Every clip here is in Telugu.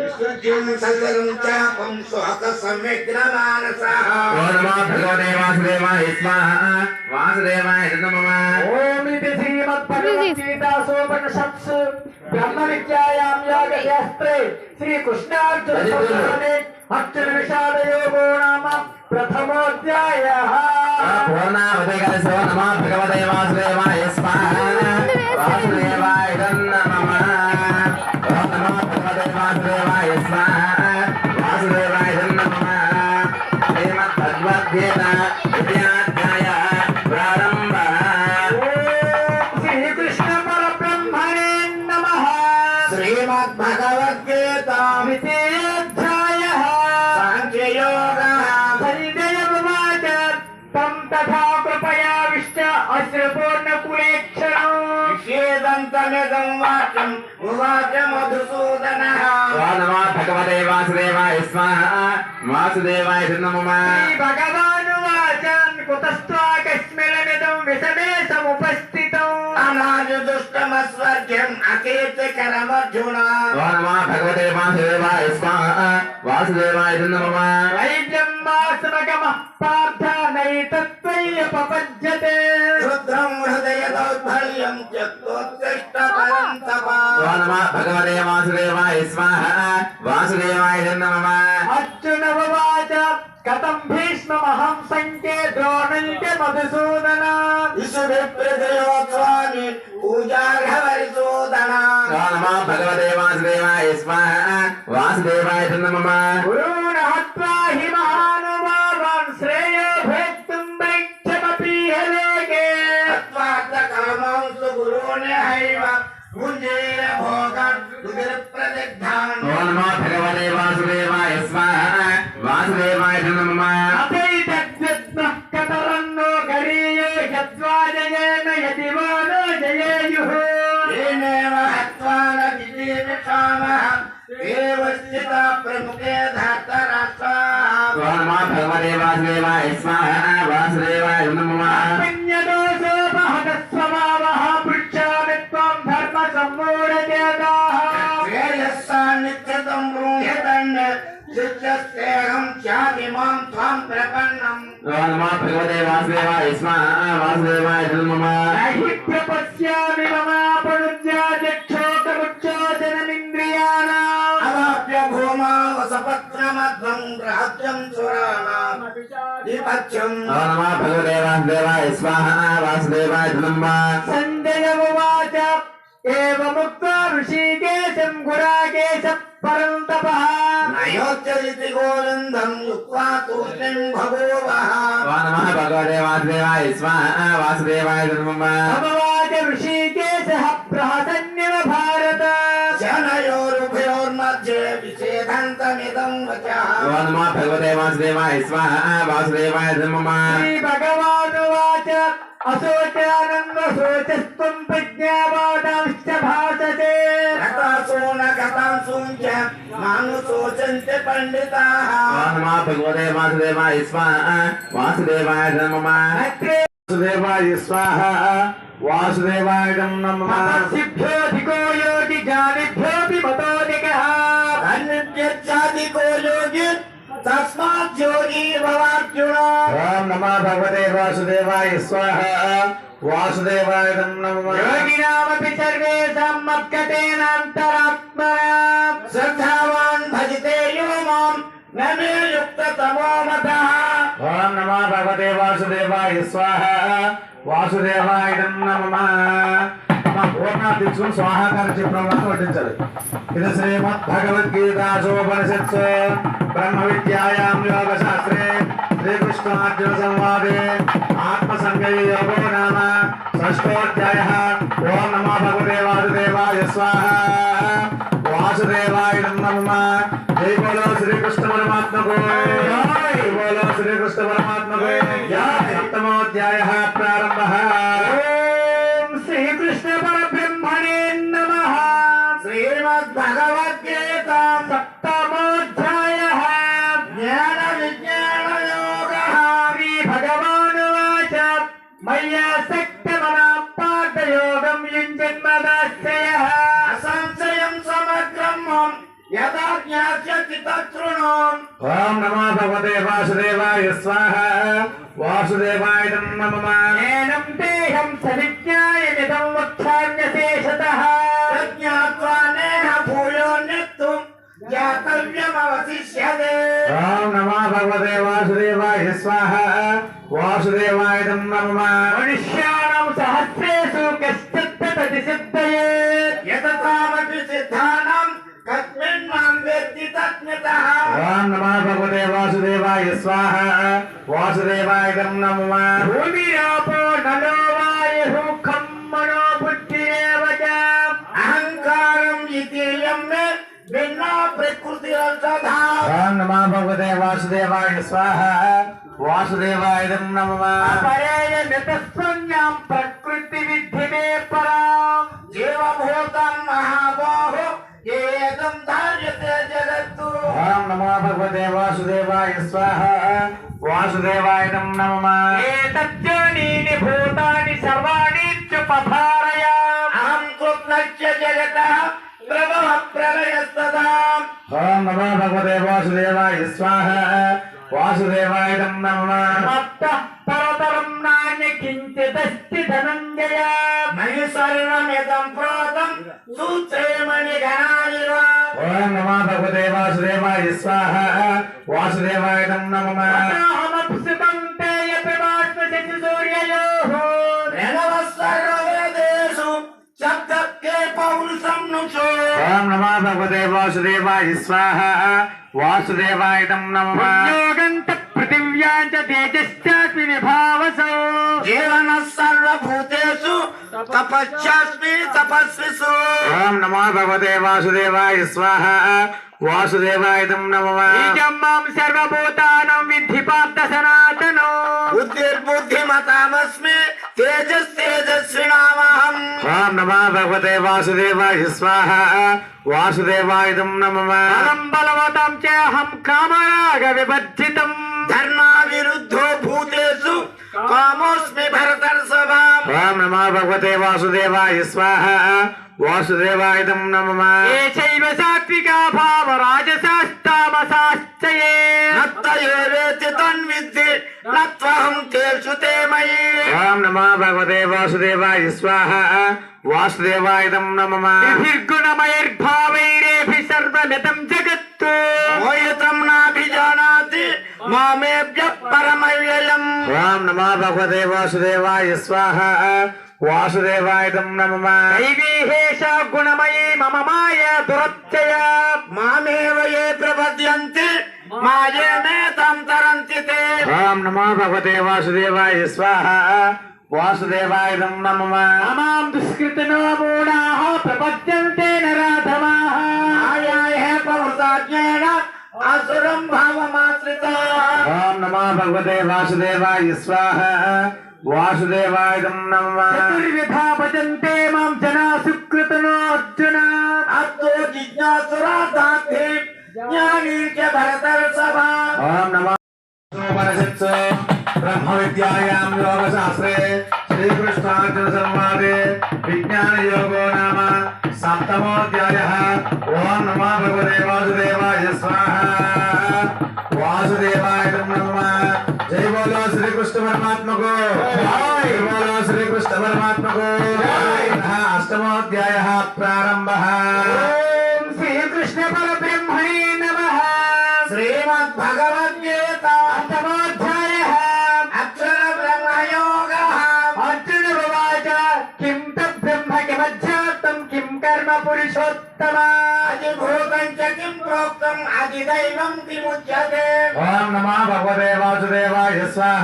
विशुद्धिं सदरं चापं शोक संविघ्नमानसः ओम नमो भगवते वासुदेवाय स्वाहा वासुदेवाय नमः ओम इति श्रीमद्भगवद्गीतासोपनिषत्सु ब्रह्मविद्यायां योगशास्त्रे श्रीकृष्णार्जुन संवादे अर्जुन विषादयोगो नाम प्रथमोऽध्यायः पूर्णावते कलशो नमो भगवते वासुदेवाय स्वाहा वासुदेवाय नमः ओम नमो भगवते वासुदेवाय स्वाहा वासुदेवाय नमः श्रीमद्भगवद्गीता द्वितीयोऽध्यायः प्रारम्भः श्रीकृष्ण परब्रह्मणे नमः श्रीमद्भगवद्गीता द्वितीयोऽध्यायः साङ्ख्ययोगः संजय उवाच तं तथा कृपयाविष्ट अश्रुपूर्णकुलेक्षणम् विषेदन्तमिदं वाक्यम् उवाच मधुसूदनः ओम नमो भगवते वासुदेवाय स्वाहा वासुदेवाय नमः श्रीभगवानुवाच कुतस्त्वाकस्मिन्निदं विषमे समुपस्थितम् अनाजुदुष्टमस्वर्ग्यम् अकीर्तिकरमर्जुन ओम नमो भगवते वासुदेवाय स्वाहा वासुदेवाय नमः वैद्यं वासुमगमः पार्थ नैतत्त्वय्युपपद्यते रुद्रं हृदय दौर्बल्यं त्यक्तोत्तिष्ठ परन्तप ओम नमः भगवते वासुदेवाय स्वाहा वासुदेवाय नमः अर्जुन उवाच कथं भीष्ममहं सङ्ख्ये द्रोणं च मधुसूदन विशुभिप्रजयोत्स्वामि पूजार्हवरिसूदन ओम नमः भगवते वासुदेवाय स्वाहा वासुदेवाय नमः गुरून् हत्वा हि महानुभावान् श्रेयो भेत्तुं वैक्षमपीह लोके तत्त्वार्थकामांसु गुरूणेहैव भुञ्जीर भोगान् दुर्प्रदिग्धान् ओम नमो भगवते वासुदेवाय स्वाहा वासुदेवाय नमः अथैतद्विद्मः कतरन्नो गरीयो यद्वा जयेन यदि वो नो जयेयुः येनेव हत्वा न विजीविषामः एव स्थिता प्रमुखे धार्तराष्ट्राः ओम नमो भगवते वासुदेवाय स्वाहा वासुदेवाय नमः पुण्यदोषोपहतस्वभावः पृच्छामि त्वां धर्मसम्मूढचेताः श्रेयस्सान्नित्यतं ब्रूह्यतन् शिष्यस्तेऽहं स्यादिमां त्वां प्रपन्नम् ओम नमो भगवते वासुदेवाय स्वाहा वासुदेवाय नमः नहि प्रपश्यामि ममापनुज्याचक्षोकमुच्चोदनमिन्द्रियाणाम् अवाप्य भूमा वसपत्रमध्वं राज्यं सुराणां विपथ्यम् ओम नमो भगवते वासुदेवाय स्वाहा वासुदेवाय नमः सञ्जय उवाच एवमुक्त्वा ऋषिकेशं गुराकेशः परं तपः नयोच्चरिति गोविन्दं युक्त्वा तूष्णीं बभूवः ओम नमः भगवते वासुदेवाय स्वाहा वासुदेवाय नमः भगवाच ऋषिकेशः प्रहसन्निव भारत जनयोरुभयोर्मध्ये विषेदन्तमिदं वचः ओम नमः भगवते वासुदेवाय स्वाहा वासुदेवाय नमः श्रीभगवानुवाच अशोचानन्वशोचस्त्वं प्रज्ञावादांश्च भाषते गतासो न गतांसुं च मानुशोचन्ते पंडिताः ओम नमः भगवते वासुदेवाय स्वाहा वासुदेवाय नमः वासुदेवाय स्वाहा वासुदेवाय नमः तपस्विभ्योऽधिको योगि ज्ञानिभ्योऽपि मतोऽधिकः धन्यच्छादिको योगी तस्मात् योगी भवार्जुन ओम नमः भगवते वासुदेवाय स्वाहा वासुदेवाय नमः योगिनामपि सर्वेषां मद्गतेनान्तरात्मना श्रद्धावान् भजते यो मां न मे युक्ततमो मतः ओम नमः भगवते वासुदेवाय स्वाहा वासुदेवाय नमः పూర్ణాధిక్షం స్వాహాకార చిత్రంలో పఠించాలి ఇది శ్రీమద్భగవద్గీతాసోపనిషత్సు బ్రహ్మ విద్యాయాం యోగశాస్త్రే శ్రీకృష్ణార్జున సంవాదే ఆత్మసంగయోగో నామ షష్ఠోధ్యాయః ఓం నమో భగవతే వాసుదేవాయ స్వాహా వాసుదేవాయ నమః జై బోలో శ్రీకృష్ణ పరమాత్మకు జై బోలో శ్రీకృష్ణ పరమాత్మకు జై సప్తమోధ్యాయః ప్రారంభః श्रीकृष्ण परब्रह्मणे नमः श्रीमद्भगवद्गीता सप्तमोऽध्यायः ज्ञान विज्ञान योगः श्रीभगवानुवाच मय्यासक्तमनः पार्थयोगं युञ्जन्मदाश्रयः असंशयं समग्रं यदा ज्ञास्यसि तच्छृणु ఓం నమో భగవతే వాసుదేవాయ స్వాహ వాసుదేవాయ నమః ఏనం దేహం సవిజ్ఞాయమిదం వక్ష్యామ్యశేషతః प्रज्ञात्वा नेह भूयोऽन्यत्तुं ज्ञातव्यमवशिष्यते ఓం నమో భగవతే వాసుదేవాయ స్వాహ వాసుదేవాయ నమః మనుష్యాణం సహస్రేషు కశ్చిత్ తది సిద్ధయేత్ यततामपि सिद्धानां कस्मिन् मां वेत्ति तज्ञतः ఓం నమో భగవతే వాసుదేవాయ స్వాహ వాసుదేవాయ నమః భూమిరాపో నలో వాయుః ఖం మనో బుద్ధిరేవ చ अहङ्कारम् इतीयं मे भिन्ना प्रकृतिरसधा ఓం నమో భగవతే వాసుదేవాయ స్వాహ వాసుదేవాయ నమః అపరేయ నితస్వన్యాం ప్రకృతి విద్ధి మే పరాం जीवभूतं महाबाहो येदं धार्यते जगत्तु ఓం నమో భగవతే వాసుదేవాయ స్వాహ వాసుదేవాయ నమః ఏతజ్జానీని భూతాని సర్వాణి చుపధారయాం अहं कृत्नश्च जगतः प्रभवः प्रलयस्तदा ఓం నమో భగవతే వాసుదేవాయ స్వాహ వాసుదేవాయ నమః మత్తః పరతరం నాన్య కించిదస్తి ధనంజయ मयि सर्वमिदं प्रोतं सूत्रे मणिगणानिव ఓం నమో భగవతే వాసుదేవాయ స్వాహ వాసుదేవాయ నమః అహమప్సుతం తే యపివాస్మసి సూర్యయోః प्रणवः सर्ववेदेषु शब्दके पौरुषं नुषो ఓం నమో భగవతే వాసుదేవాయ స్వాహ వాసుదేవాయ నమః యోగంత పృథివ్యాం చ తేజశ్చాస్మి విభావసో जीवनः सर्वभूतेषु तपस्यास्मि तपस्विषु ఓం నమో భగవతే వాసుదేవాయ స్వాహ వాసుదేవాయ నమః బీజం మాం సర్వభూతానాం విద్ధి పార్థ సనాతనో बुद्धिर्बुद्धिमतामस्मि तेजस्तेजस्विनामहम् ఓం నమో భగవతే వాసుదేవాయ స్వాహ వాసుదేవాయ నమః బలం బలవతాం చేహం కామరాగ వివర్జితం धर्माविरुद्धो भूतेषु कामोऽस्मि भरतर्षभा ఓం నమో భగవతే వాసుదేవాయ స్వాహ వాసుదేవాయ నమః ఏషైవ సాత్వికా భావ రాజసాస్తామసాశ్చయే नत्तयेवेति तन्विद्धि न त्वहं तेषु ते मयि ఓం నమో భగవతే వాసుదేవాయ స్వాహ వాసుదేవాయ నమః విభిర్గుణమయైర్భావైరేభి సర్వమిదం జగత్తు मोहितं नाभिजानाति मामेभ्यः परमव्ययम् ఓం నమో భగవతే వాసుదేవాయ స్వాహ వాసుదేవాయ నమః దైవీహేష గుణమయీ మమ మాయ దురత్యయ मामेव ये प्रपद्यन्ते मायेमेतां तरन्ति ते ఓం నమో భగవతే వాసుదేవాయ స్వాహ వాసుదేవాయ నమః మమాం దుష్కృతినో మూఢాః ప్రపద్యంతే నరాధమాః मायाः प्रवृत्ताज्ञेन असुरं भावमाश्रिताः ఓం నమో భగవతే వాసుదేవాయ స్వాహ వాసుదేవాయ నమః చతుర్విధా భజంతే మాం జనా సుకృతనో అర్జున अतो जिज्ञासुरार्थार्थी ज्ञानी च भरतर्षभा ఓం నమో ఉపనిషత్సు బ్రహ్మ విద్యాయాం యోగశాస్త్రే శ్రీకృష్ణార్జున సంవాదే విజ్ఞాన యోగో నామ సప్తమోధ్యాయః ఓం నమో భగవతే వాసుదేవాయ స్వాహ వాసుదేవాయ నమః జై బోలో శ్రీకృష్ణ పరమాత్మకు జై బోలో శ్రీకృష్ణ పరమాత్మకు అష్టమోధ్యాయః ప్రారంభః ఓం శ్రీకృష్ణ పరబ్రహ్మణే నమః श्रीमद्भगवद्गीता అష్టమోధ్యాయః अक्षर ब्रह्मयोगः అర్జున ఉవాచ కిం తబ్రహ్మ కిమధ్యాత్మం కిం కర్మ పురుషోత్తమ अधिभूतं च किं प्रोक्तम् अधिदैवं किमुच्यते ఓం నమో భగవతే వాసుదేవాయ స్వాహ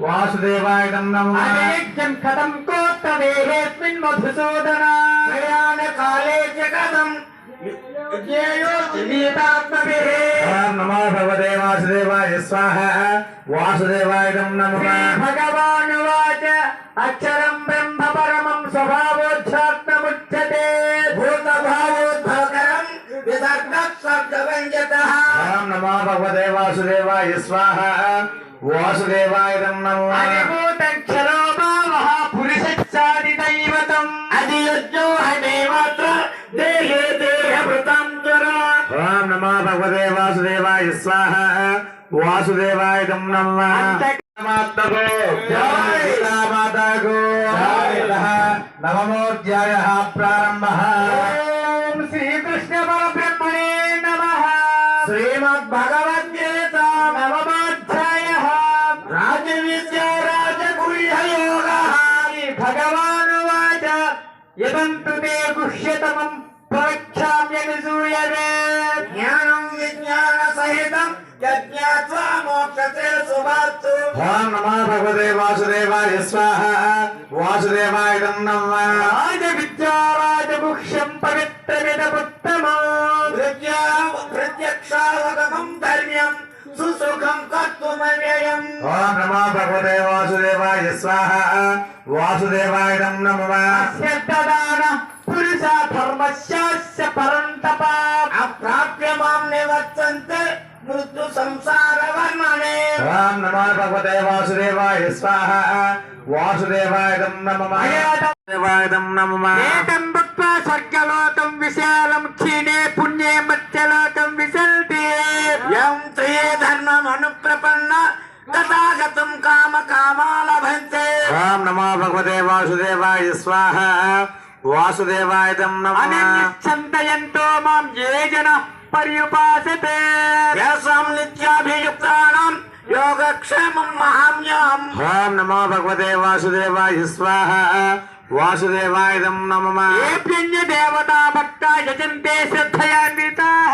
వాసుదేవాయ నమః అనిత్యం కథం కోత్తవేహేస్మిన్ మధుసూదన प्रयाणकाले च कथं ज्ञेयोऽसि नीतात्मभिः ఓం నమో భగవతే వాసుదేవాయ స్వాహ వాసుదేవాయ నమః భగవానువాచ అక్షరం బ్రహ్మ పరమం స్వభావోధ్యాత్మముచ్యతే भूतभावोद्भवकरं विदग्धः शब्दव्यञ्जतः ఓం నమో భగవతే వాసుదేవాయ స్వాహ వాసుదేవాయ నమః అనిభూతక్షరో భావః పురుషస్యాది దైవతం अधियज्ञो हमेमात्र देहे देहभृतं ज्वरा ఓం నమో భగవతే వాసుదేవాయ స్వాహ వాసుదేవాయ నమః మాతకు జై సీతామాతకు జై నవమోధ్యాయః ప్రారంభః ఓం శ్రీకృష్ణ పరబ్రహ్మణే నమః శ్రీమద్భగవద్గీత నవమాధ్యాయః రాజవిద్యా రాజగుహ్యయోగः భగవానువాచ యదంతు తే గుహ్యతమం ప్రవక్ష్యామ్యనుసూయవే జ్ఞానం విజ్ఞాన సహితం యజ్ఞాత్వా మోక్షతే శుభాత్తు. ఓం నమో భగవతే వాసుదేవాయ స్వాహ వాసుదేవాయ నమః రాజవిద్యా రాజగుహ్యం పవిత్రమిదముత్తమం ప్రత్యక్షావగమం ధర్మ్యం సుసుఖం కర్తుమవ్యయం. ఓం నమో భగవతే వాసుదేవాయ స్వాహ వాసుదేవాయ నమః శ్రద్ధదాన పురుష ధర్మస్యాస్య పరంతప అప్రాప్య మాం నివర్తంతే మృత్యు సంసార వర్మణే. ఓం నమో భగవతే వాసుదేవాయ స్వాహ వాసుదేవాయ నమః వాసుదేవాయ నమః ఏతం భుక్త్వా స్వర్గలోకం విశాలం క్షీణే పుణ్యే మత్స్యలోకం విశల్తి యం తే ధర్మం అనుప్రపన్న తథాగతం కామ కామాలభంతే. ఓం నమో భగవతే వాసుదేవాయ స్వాహ వాసుదేవాయ నమః అనన్యశ్చంతయంతో మాం ఏ జనః పర్యుపాసతే యసాం నిత్యాభియుక్తానాం యోగక్షేమం మహామ్యం. ఓం నమో భగవతే వాసుదేవాయ స్వాహ వాసుదేవాయ నమః ఏప్యన్య దేవతా భక్తా యజంతే శ్రద్ధయాన్వితాః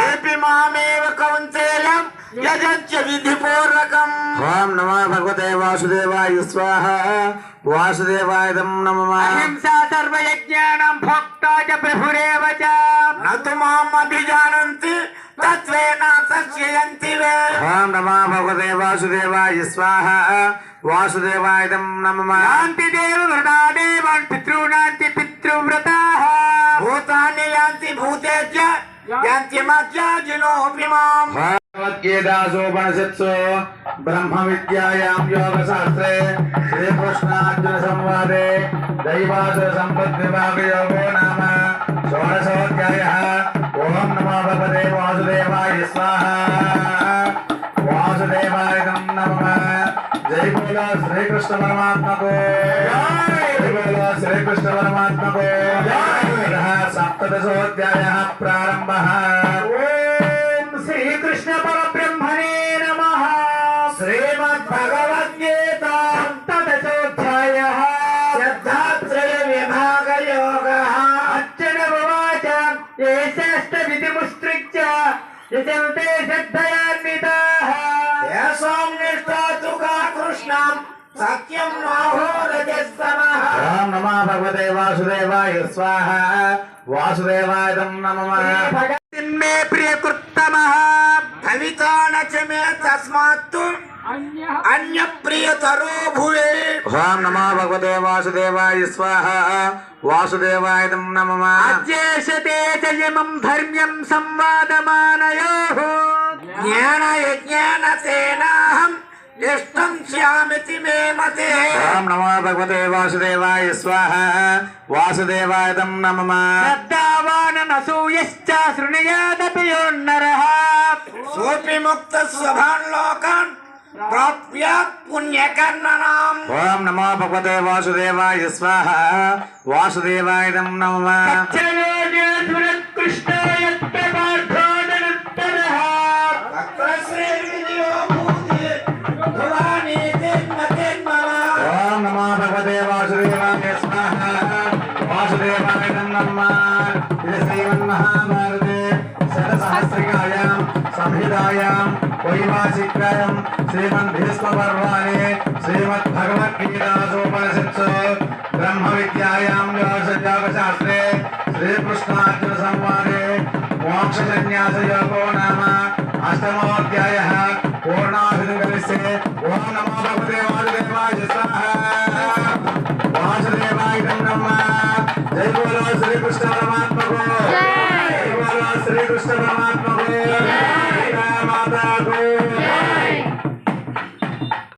ఏపి మామేవ కౌంతేయం యజంత్య విధిపూర్వకం. ఓం నమో భగవతే వాసుదేవాయ స్వాహ వాసుదేవాయ నమః అహింసా సర్వయజ్ఞానాం భోక్తా చ ప్రభురేవ చ నతు మాం అభిజానంతి తత్వేన తస్యంతి వే. ఓం నమో భగవతే వాసుదేవాయ స్వాహ వాసుదేవాయ నమః యాంతి దేవ వృతా దేవాన్ పితॄణాంతి పితృవ్రతాః భూతాని యాంతి భూతేత్య యాంతి మధ్యాజినోపి మాం. భగవద్గీతాసోపనిషత్సు బ్రహ్మ విద్యాయాం యోగశాస్త్రే శ్రీకృష్ణార్జున సంవాదే దైవాసుర సంపద్విభాగ యోగో నామ షోడశోధ్యాయః. ఓం నమో భగవతే వాసుదేవాయ స్వాహ వాసుదేవాయ నమః. జై బోలో శ్రీకృష్ణ పరమాత్మకు జై బోలో శ్రీకృష్ణ పరమాత్మకు సప్తదశోధ్యాయః ప్రారంభః. ఓం శ్రీకృష్ణ పరబ్రహ్మణే నమః శ్రీమద్భగవద్గీత సప్తదశోధ్యాయః శ్రద్ధాత్రయ విభాగ యోగః. అర్చన ఉవాచ ఏషాష్ట విధిముత్సృజ్య యజంతే శ్రద్ధయాన్వితాః యసాం నిష్ఠాతు కృష్ణం సత్యం మాహోరజస్తమః. ఓం నమో భగవతే వాసుదేవాయ స్వాహ వాసుదేవాయ నమః భగవతిన్మే ప్రియకృత్తమః భవితాన చ మే తస్మాత్తు అన్య ప్రియతరో భువే. ఓం నమో భగవతే వాసుదేవాయ స్వాహ వాసుదేవాయ నమః అధ్యేషతే చ ఇమం ధర్మ్యం సంవాదమానయోః జ్ఞాన యజ్ఞాన తేనాహం ఇష్టం శ్యామితి మే మతే. ఓం నమో భగవతే వాసుదేవాయ స్వాహ వాసుదేవాయ నమః శ్రద్ధావాననసూయశ్చ శృణుయాదపి యోన్నరః సోపి ముక్త స్వభాన్ లోకాన్ ప్రాప్య పుణ్యకర్మణాం. ఓం నమో భగవతే వాసుదేవాయ స్వాహ వాసుదేవాయ నమః తత్ర శ్రీ విజయో భూతి భవాని జన్మజన్మన. ఓం నమో భగవతే వాసుదేవాయ స్వాహ వాసుదేవాయ నమః ఇది శ్రీమన్మహాభారతే శతసహస్రికాయాం సంహితాయాం వైవాసికాయాం శ్రీమద్భీష్మపర్వాణి శ్రీమద్భగవద్గీతాసోపనిషత్సు బ్రహ్మ విద్యాయాం యోగశాస్త్రే శ్రీకృష్ణార్జున సంవాదే మోక్షసన్యాస యోగో నామ అష్టమోధ్యాయః పూర్ణాభిధం కలిస్తే ఓం నమో భగవతే వాసుదేవాయ స్వాహ